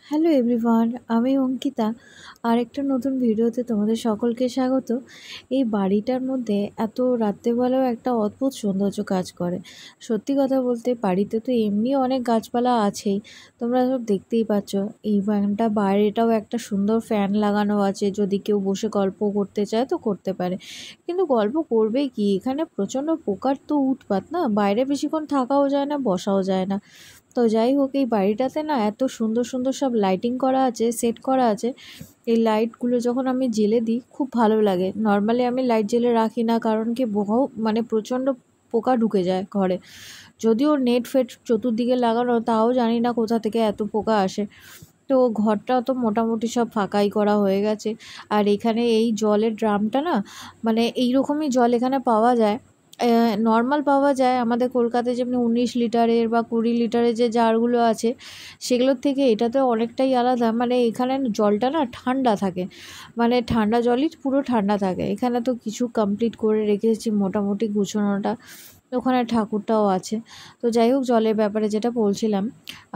Hello everyone, আমি অঙ্কিতা। আরেকটা নতুন ভিডিওতে তোমাদের সকলকে স্বাগত। এই বাড়িটার মধ্যে এত রাত্রেবেলাও একটা অদ্ভুত সৌন্দর্য কাজ করে। সত্যি কথা বলতে বাড়িতে তো এমনি অনেক গাছপালা আছেই, তোমরা সব দেখতেই পাচ্ছ। এই ফ্যানটা বাইরেটাও একটা সুন্দর ফ্যান লাগানো আছে, যদি কেউ বসে গল্প করতে চায় তো করতে পারে। কিন্তু গল্প করবে কি, এখানে প্রচণ্ড পোকার তো উৎপাত না, বাইরে বেশিক্ষণ থাকাও যায় না, বসাও যায় না। তো যাই হোক, এই বাড়িটাতে না এত সুন্দর সুন্দর সব লাইটিং করা আছে, সেট করা আছে। এই লাইটগুলো যখন আমি জ্বেলে দিই খুব ভালো লাগে। নর্মালি আমি লাইট জ্বেলে রাখি না, কারণ কি প্রচণ্ড পোকা ঢুকে যায় ঘরে। যদিও নেট ফেট চতুর্দিকে লাগানো, তাও জানি না কোথা থেকে এত পোকা আসে। তো ঘরটা তো মোটামুটি সব ফাঁকাই করা হয়ে গেছে। আর এখানে এই জলের ড্রামটা না, এইরকমই জল এখানে পাওয়া যায়। নর্মাল পাওয়া যায় আমাদের কলকাতায়, যেমনি 19 লিটারের বা 20 লিটারের যে জারগুলো আছে, সেগুলোর থেকে এটাতে অনেকটাই আলাদা। এখানে জলটা না ঠান্ডা থাকে, ঠান্ডা জলই পুরো ঠান্ডা থাকে। এখানে তো কিছু কমপ্লিট করে রেখেছি মোটামুটি গুছানোটা। ওখানে ঠাকুরটাও আছে। তো যাই হোক, জলের ব্যাপারে যেটা বলছিলাম,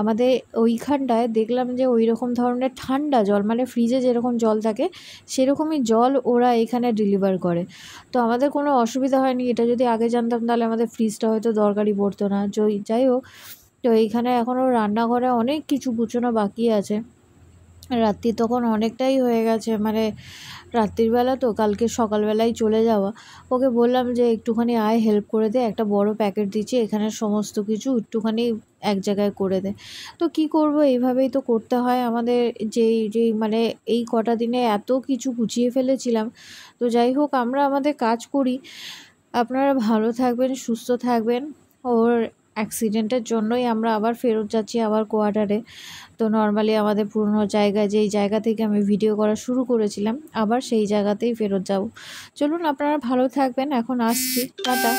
আমাদের ওইখানটায় দেখলাম যে ওই রকম ধরনের ঠান্ডা জল, ফ্রিজে যেরকম জল থাকে সেরকমই জল ওরা এখানে ডেলিভার করে। তো আমাদের কোনো অসুবিধা হয়নি। এটা যদি আগে জানতাম তাহলে আমাদের ফ্রিজটা হয়তো দরকারই পড়তো না। যাই হোক, তো এইখানে এখনও রান্নাঘরে অনেক কিছু গুছানো বাকি আছে। রাত্রি তখন অনেকটাই হয়ে গেছে, রাত্রিবেলা তো, কালকে সকালবেলায় চলে যাওয়া। ওকে বললাম যে একটুখানি আয়, হেল্প করে দে, একটা বড় প্যাকেট দিচ্ছি, এখানে সমস্ত কিছু একটুখানি এক জায়গায় করে দে। তো কি করব, এইভাবেই তো করতে হয় আমাদের। এই কটা দিনে এত কিছু গুছিয়ে ফেলেছিলাম। তো যাই হোক, আমরা আমাদের কাজ করি। আপনারা ভালো থাকবেন, সুস্থ থাকবেন। ওর অ্যাক্সিডেন্টের জন্যই আমরা আবার ফেরত যাচ্ছি, আবার কোয়ার্টারে। তো নর্মালি আমাদের পুরনো জায়গায়, যেই জায়গা থেকে আমি ভিডিও করা শুরু করেছিলাম, আবার সেই জায়গাতেই ফেরত যাব। চলুন, আপনারা ভালো থাকবেন। এখন আসছি, টাটা।